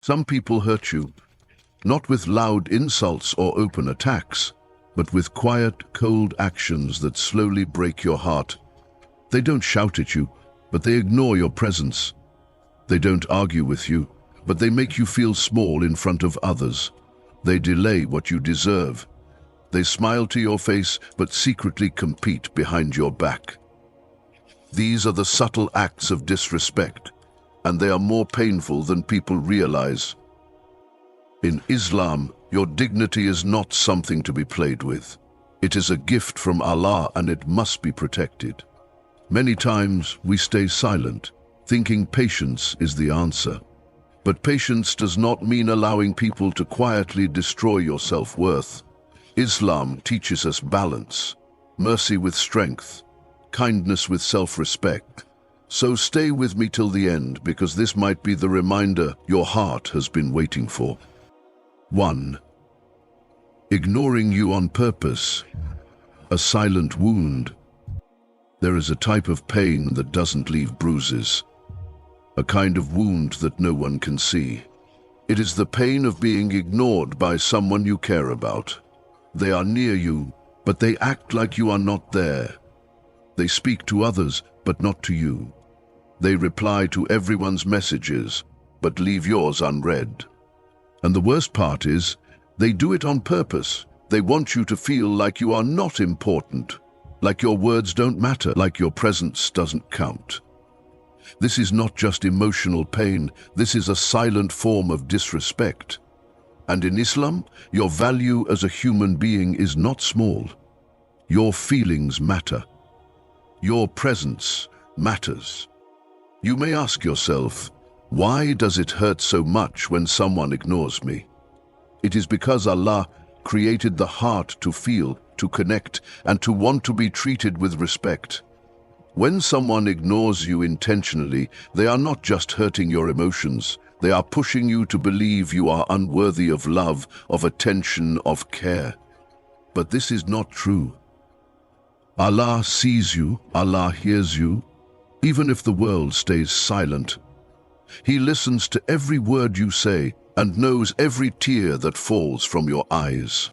Some people hurt you, not with loud insults or open attacks, but with quiet, cold actions that slowly break your heart. They don't shout at you, but they ignore your presence. They don't argue with you, but they make you feel small in front of others. They delay what you deserve. They smile to your face, but secretly compete behind your back. These are the subtle acts of disrespect, and they are more painful than people realize. In Islam, your dignity is not something to be played with. It is a gift from Allah, and it must be protected. Many times we stay silent, thinking patience is the answer. But patience does not mean allowing people to quietly destroy your self-worth. Islam teaches us balance, mercy with strength, kindness with self-respect. So stay with me till the end, because this might be the reminder your heart has been waiting for. 1. Ignoring you on purpose. A silent wound. There is a type of pain that doesn't leave bruises. A kind of wound that no one can see. It is the pain of being ignored by someone you care about. They are near you, but they act like you are not there. They speak to others, but not to you. They reply to everyone's messages, but leave yours unread. And the worst part is, they do it on purpose. They want you to feel like you are not important, like your words don't matter, like your presence doesn't count. This is not just emotional pain, this is a silent form of disrespect. And in Islam, your value as a human being is not small. Your feelings matter. Your presence matters. You may ask yourself, why does it hurt so much when someone ignores me? It is because Allah created the heart to feel, to connect, and to want to be treated with respect. When someone ignores you intentionally, they are not just hurting your emotions, they are pushing you to believe you are unworthy of love, of attention, of care. But this is not true. Allah sees you, Allah hears you, even if the world stays silent. He listens to every word you say and knows every tear that falls from your eyes.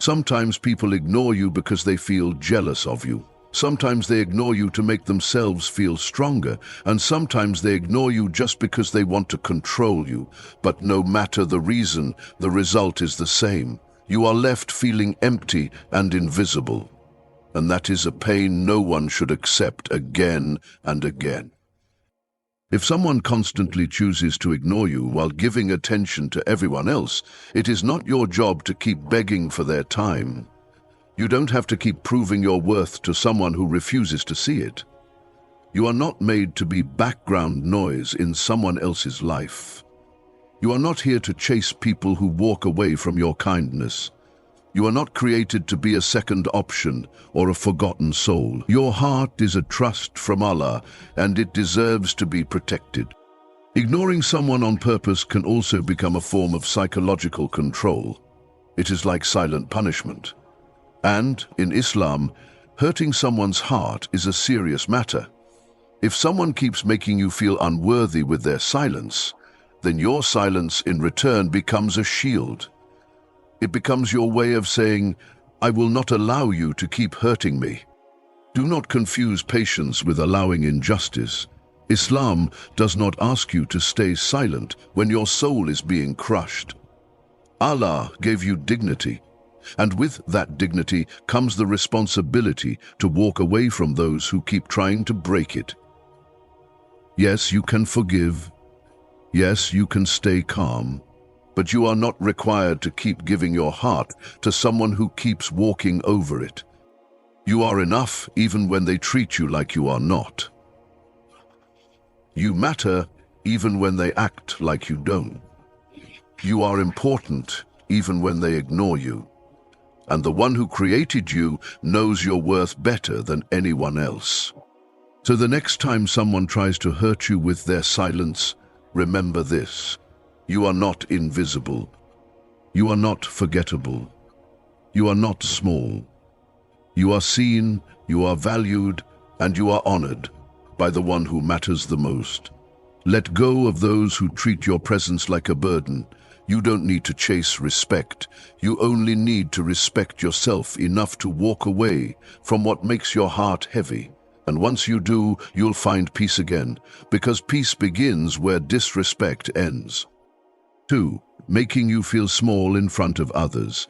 Sometimes people ignore you because they feel jealous of you. Sometimes they ignore you to make themselves feel stronger, and sometimes they ignore you just because they want to control you. But no matter the reason, the result is the same. You are left feeling empty and invisible. And that is a pain no one should accept again and again. If someone constantly chooses to ignore you while giving attention to everyone else, it is not your job to keep begging for their time. You don't have to keep proving your worth to someone who refuses to see it. You are not made to be background noise in someone else's life. You are not here to chase people who walk away from your kindness. You are not created to be a second option or a forgotten soul. Your heart is a trust from Allah, and it deserves to be protected. Ignoring someone on purpose can also become a form of psychological control. It is like silent punishment. And, in Islam, hurting someone's heart is a serious matter. If someone keeps making you feel unworthy with their silence, then your silence in return becomes a shield. It becomes your way of saying, I will not allow you to keep hurting me. Do not confuse patience with allowing injustice. Islam does not ask you to stay silent when your soul is being crushed. Allah gave you dignity, and with that dignity comes the responsibility to walk away from those who keep trying to break it. Yes, you can forgive. Yes, you can stay calm. But you are not required to keep giving your heart to someone who keeps walking over it. You are enough even when they treat you like you are not. You matter even when they act like you don't. You are important even when they ignore you. And the one who created you knows your worth better than anyone else. So the next time someone tries to hurt you with their silence, remember this. You are not invisible. You are not forgettable. You are not small. You are seen, you are valued, and you are honored by the one who matters the most. Let go of those who treat your presence like a burden. You don't need to chase respect. You only need to respect yourself enough to walk away from what makes your heart heavy. And once you do, you'll find peace again, because peace begins where disrespect ends. 2. Making you feel small in front of others.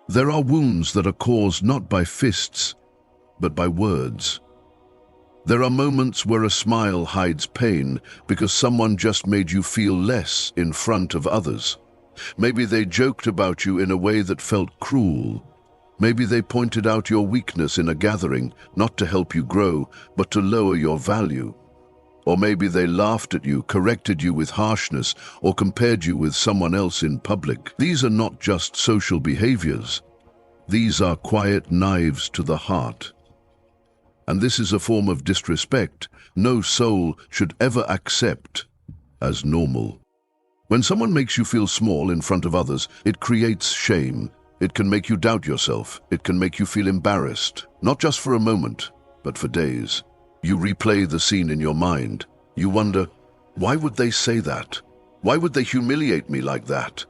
There are wounds that are caused not by fists, but by words. There are moments where a smile hides pain because someone just made you feel less in front of others. Maybe they joked about you in a way that felt cruel. Maybe they pointed out your weakness in a gathering, not to help you grow, but to lower your value. Or maybe they laughed at you, corrected you with harshness, or compared you with someone else in public. These are not just social behaviors. These are quiet knives to the heart. And this is a form of disrespect no soul should ever accept as normal. When someone makes you feel small in front of others, it creates shame. It can make you doubt yourself. It can make you feel embarrassed, not just for a moment, but for days. You replay the scene in your mind. You wonder, why would they say that? Why would they humiliate me like that?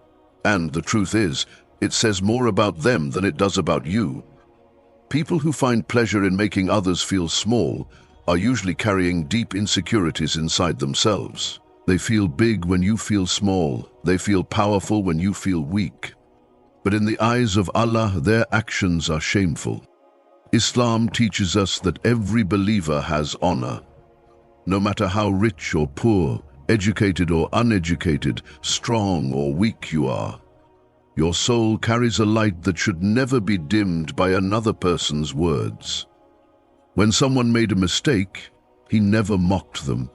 And the truth is, it says more about them than it does about you. People who find pleasure in making others feel small are usually carrying deep insecurities inside themselves. They feel big when you feel small. They feel powerful when you feel weak. But in the eyes of Allah, their actions are shameful. Islam teaches us that every believer has honor. No matter how rich or poor, educated or uneducated, strong or weak you are, your soul carries a light that should never be dimmed by another person's words. When someone made a mistake, he never mocked them.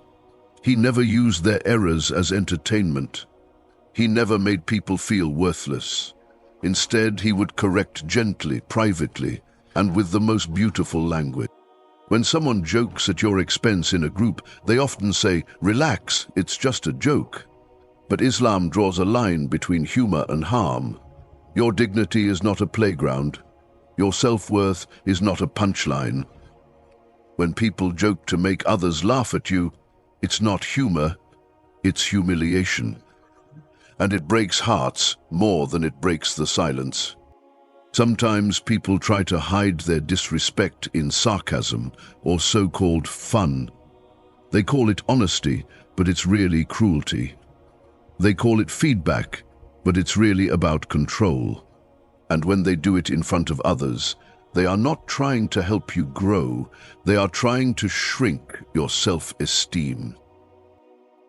He never used their errors as entertainment. He never made people feel worthless. Instead, he would correct gently, privately, and with the most beautiful language. When someone jokes at your expense in a group, they often say, "Relax, it's just a joke." But Islam draws a line between humor and harm. Your dignity is not a playground. Your self-worth is not a punchline. When people joke to make others laugh at you, it's not humor, it's humiliation. And it breaks hearts more than it breaks the silence. Sometimes people try to hide their disrespect in sarcasm or so-called fun. They call it honesty, but it's really cruelty. They call it feedback, but it's really about control. And when they do it in front of others, they are not trying to help you grow. They are trying to shrink your self-esteem.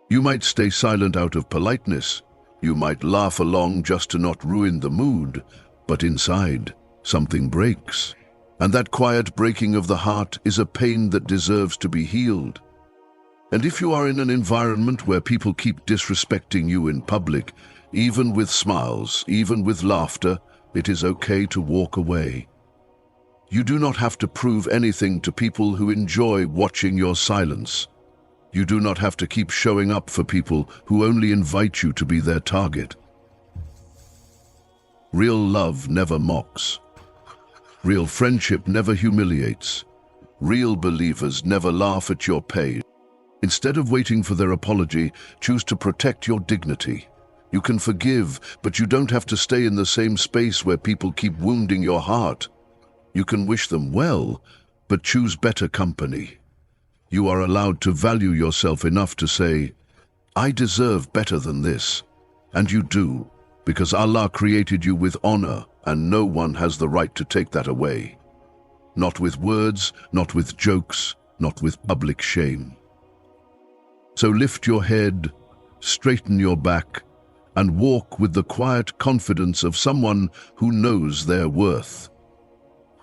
You might stay silent out of politeness. You might laugh along just to not ruin the mood. But inside, something breaks. And that quiet breaking of the heart is a pain that deserves to be healed. And if you are in an environment where people keep disrespecting you in public, even with smiles, even with laughter, it is okay to walk away. You do not have to prove anything to people who enjoy watching your silence. You do not have to keep showing up for people who only invite you to be their target. Real love never mocks. Real friendship never humiliates. Real believers never laugh at your pain. Instead of waiting for their apology, choose to protect your dignity. You can forgive, but you don't have to stay in the same space where people keep wounding your heart. You can wish them well, but choose better company. You are allowed to value yourself enough to say, "I deserve better than this." And you do, because Allah created you with honor, and no one has the right to take that away. Not with words, not with jokes, not with public shame. So lift your head, straighten your back, and walk with the quiet confidence of someone who knows their worth.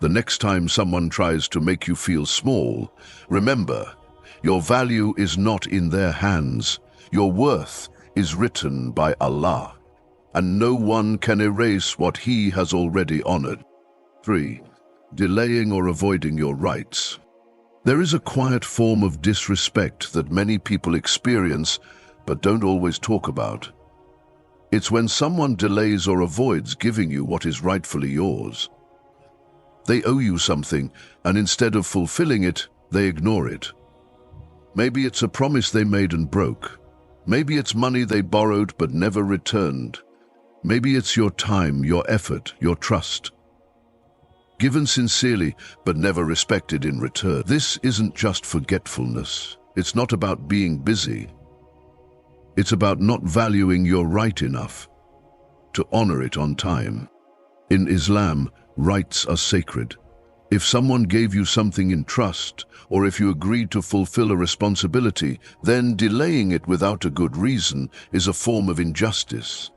The next time someone tries to make you feel small, remember, your value is not in their hands. Your worth is written by Allah, and no one can erase what He has already honored. 3. Delaying or avoiding your rights. There is a quiet form of disrespect that many people experience but don't always talk about. It's when someone delays or avoids giving you what is rightfully yours. They owe you something, and instead of fulfilling it, they ignore it. Maybe it's a promise they made and broke. Maybe it's money they borrowed but never returned. Maybe it's your time, your effort, your trust, given sincerely but never respected in return. This isn't just forgetfulness. It's not about being busy. It's about not valuing your right enough to honor it on time. In Islam, rights are sacred. If someone gave you something in trust, or if you agreed to fulfill a responsibility, then delaying it without a good reason is a form of injustice.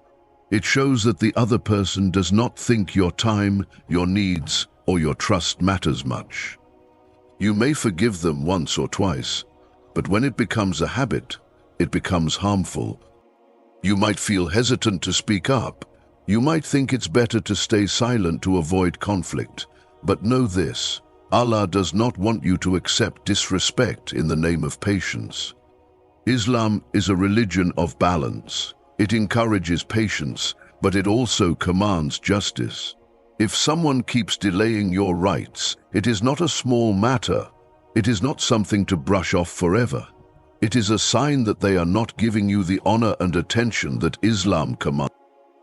It shows that the other person does not think your time, your needs, or your trust matters much. You may forgive them once or twice, but when it becomes a habit, it becomes harmful. You might feel hesitant to speak up. You might think it's better to stay silent to avoid conflict. But know this, Allah does not want you to accept disrespect in the name of patience. Islam is a religion of balance. It encourages patience, but it also commands justice. If someone keeps delaying your rights, it is not a small matter. It is not something to brush off forever. It is a sign that they are not giving you the honor and attention that Islam commands.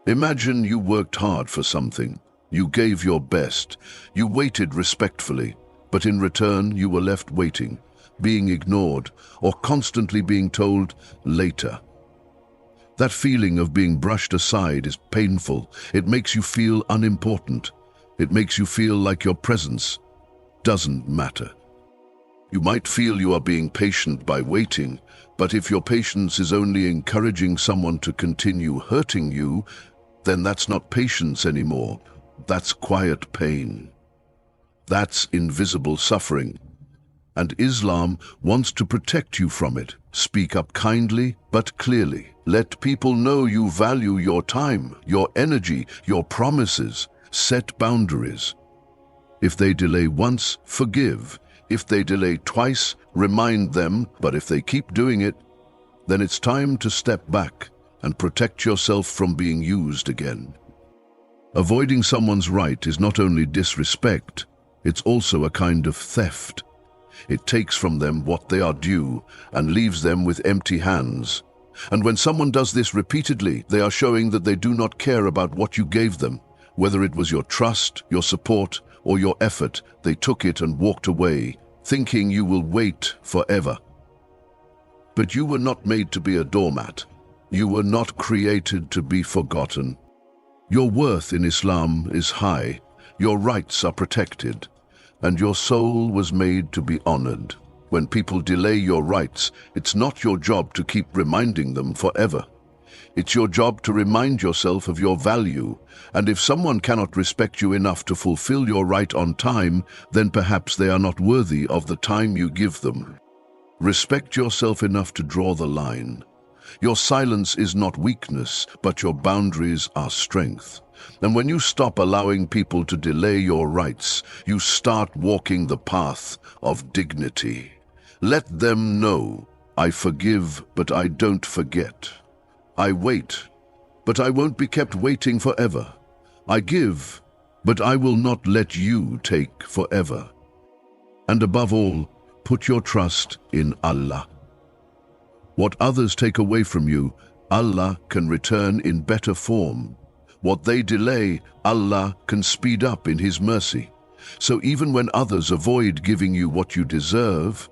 Imagine you worked hard for something. You gave your best. You waited respectfully, but in return you were left waiting, being ignored, or constantly being told later. That feeling of being brushed aside is painful. It makes you feel unimportant. It makes you feel like your presence doesn't matter. You might feel you are being patient by waiting, but if your patience is only encouraging someone to continue hurting you, then that's not patience anymore. That's quiet pain. That's invisible suffering. And Islam wants to protect you from it. Speak up kindly but clearly. Let people know you value your time, your energy, your promises. Set boundaries. If they delay once, forgive. If they delay twice, remind them. But if they keep doing it, then it's time to step back and protect yourself from being used again. Avoiding someone's right is not only disrespect, it's also a kind of theft. It takes from them what they are due and leaves them with empty hands. And when someone does this repeatedly, they are showing that they do not care about what you gave them. Whether it was your trust, your support, or your effort, they took it and walked away, thinking you will wait forever. But you were not made to be a doormat. You were not created to be forgotten. Your worth in Islam is high, your rights are protected, and your soul was made to be honored. When people delay your rights, it's not your job to keep reminding them forever. It's your job to remind yourself of your value, and if someone cannot respect you enough to fulfill your right on time, then perhaps they are not worthy of the time you give them. Respect yourself enough to draw the line. Your silence is not weakness, but your boundaries are strength. And when you stop allowing people to delay your rights, you start walking the path of dignity. Let them know, I forgive, but I don't forget. I wait, but I won't be kept waiting forever. I give, but I will not let you take forever. And above all, put your trust in Allah. What others take away from you, Allah can return in better form. What they delay, Allah can speed up in His mercy. So even when others avoid giving you what you deserve,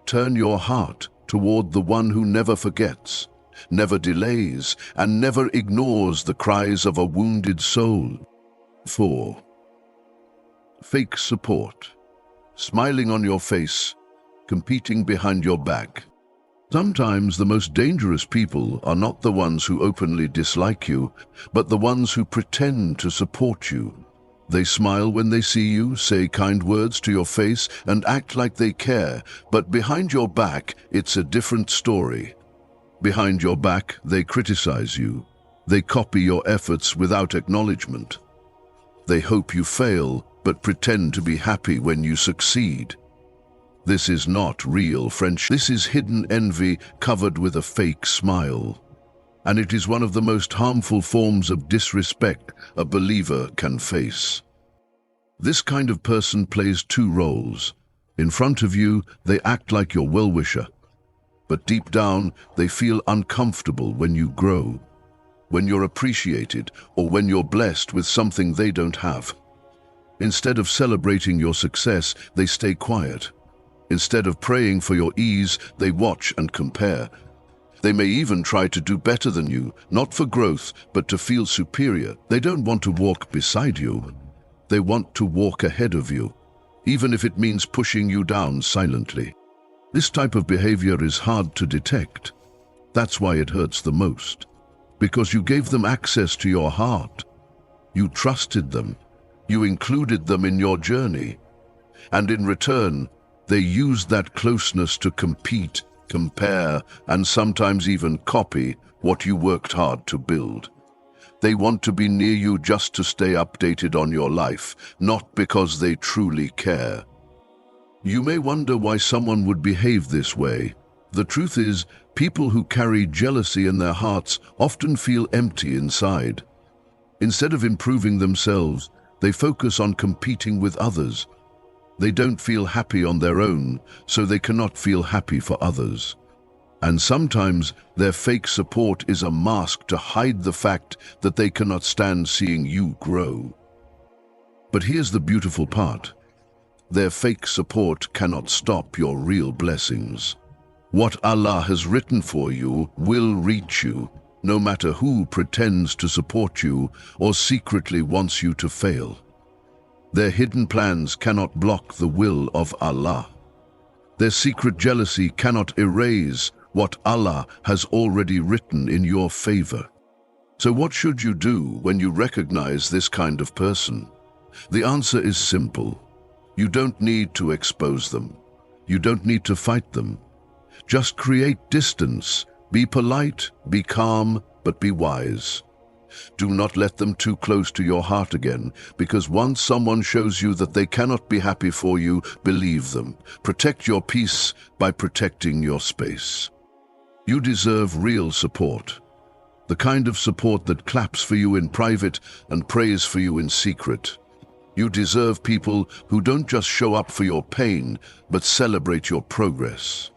turn your heart toward the one who never forgets, never delays, and never ignores the cries of a wounded soul. 4. Fake support. Smiling on your face, competing behind your back. Sometimes the most dangerous people are not the ones who openly dislike you, but the ones who pretend to support you. They smile when they see you, say kind words to your face, and act like they care, but behind your back, it's a different story. Behind your back, they criticize you. They copy your efforts without acknowledgement. They hope you fail, but pretend to be happy when you succeed. This is not real friendship. This is hidden envy covered with a fake smile. And it is one of the most harmful forms of disrespect a believer can face. This kind of person plays two roles. In front of you, they act like your well-wisher. but deep down they feel uncomfortable when you grow, when you're appreciated, or when you're blessed with something they don't have. Instead of celebrating your success, they stay quiet. Instead of praying for your ease, they watch and compare. They may even try to do better than you, not for growth, but to feel superior. They don't want to walk beside you. They want to walk ahead of you, even if it means pushing you down silently. This type of behavior is hard to detect. That's why it hurts the most. Because you gave them access to your heart. You trusted them. You included them in your journey. And in return, they used that closeness to compete, compare, and sometimes even copy what you worked hard to build. They want to be near you just to stay updated on your life, not because they truly care. You may wonder why someone would behave this way. The truth is, people who carry jealousy in their hearts often feel empty inside. Instead of improving themselves, they focus on competing with others. They don't feel happy on their own, so they cannot feel happy for others. And sometimes their fake support is a mask to hide the fact that they cannot stand seeing you grow. But here's the beautiful part. Their fake support cannot stop your real blessings. What Allah has written for you will reach you, no matter who pretends to support you or secretly wants you to fail. Their hidden plans cannot block the will of Allah. Their secret jealousy cannot erase what Allah has already written in your favor. So what should you do when you recognize this kind of person? The answer is simple. You don't need to expose them. You don't need to fight them. Just create distance. Be polite, be calm, but be wise. Do not let them too close to your heart again, because once someone shows you that they cannot be happy for you, believe them. Protect your peace by protecting your space. You deserve real support. The kind of support that claps for you in private and prays for you in secret. You deserve people who don't just show up for your pain, but celebrate your progress.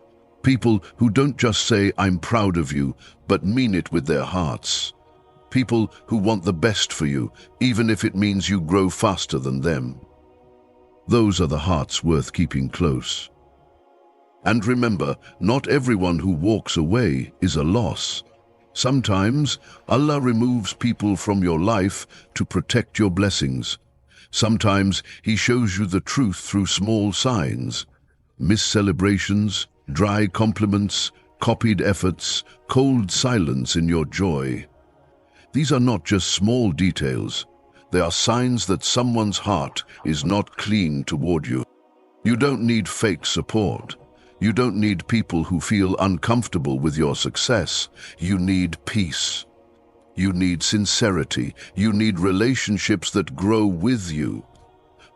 People who don't just say, "I'm proud of you," but mean it with their hearts. People who want the best for you, even if it means you grow faster than them. Those are the hearts worth keeping close. And remember, not everyone who walks away is a loss. Sometimes Allah removes people from your life to protect your blessings. Sometimes He shows you the truth through small signs, missed celebrations, dry compliments, copied efforts, cold silence in your joy. These are not just small details. They are signs that someone's heart is not clean toward you. You don't need fake support. You don't need people who feel uncomfortable with your success. You need peace. You need sincerity. You need relationships that grow with you,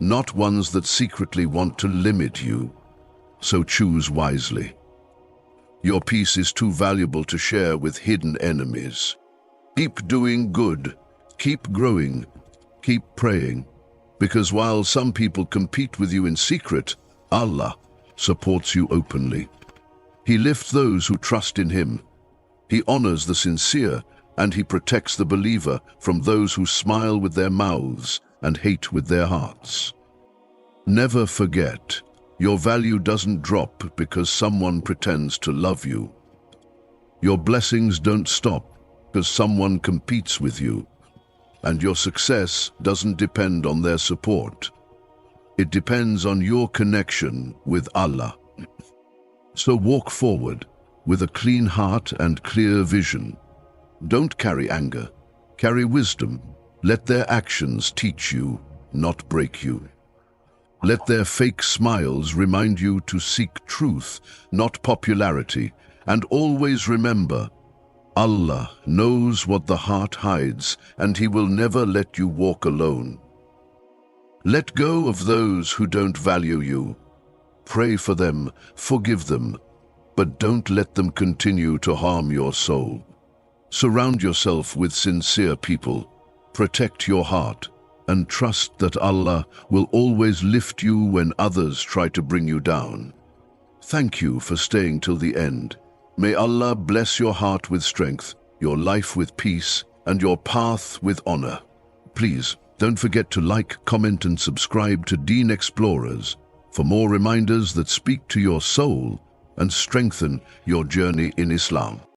not ones that secretly want to limit you. So choose wisely. Your peace is too valuable to share with hidden enemies. Keep doing good. Keep growing. Keep praying. Because while some people compete with you in secret, Allah supports you openly. He lifts those who trust in Him. He honors the sincere, and He protects the believer from those who smile with their mouths and hate with their hearts. Never forget, your value doesn't drop because someone pretends to love you. Your blessings don't stop because someone competes with you. And your success doesn't depend on their support. It depends on your connection with Allah. So walk forward with a clean heart and clear vision. Don't carry anger. Carry wisdom. Let their actions teach you, not break you. Let their fake smiles remind you to seek truth, not popularity. And always remember, Allah knows what the heart hides, and He will never let you walk alone. Let go of those who don't value you. Pray for them, forgive them, but don't let them continue to harm your soul. Surround yourself with sincere people. Protect your heart, and trust that Allah will always lift you when others try to bring you down. Thank you for staying till the end. May Allah bless your heart with strength, your life with peace, and your path with honor. Please, don't forget to like, comment, and subscribe to Deen Xplorers for more reminders that speak to your soul and strengthen your journey in Islam.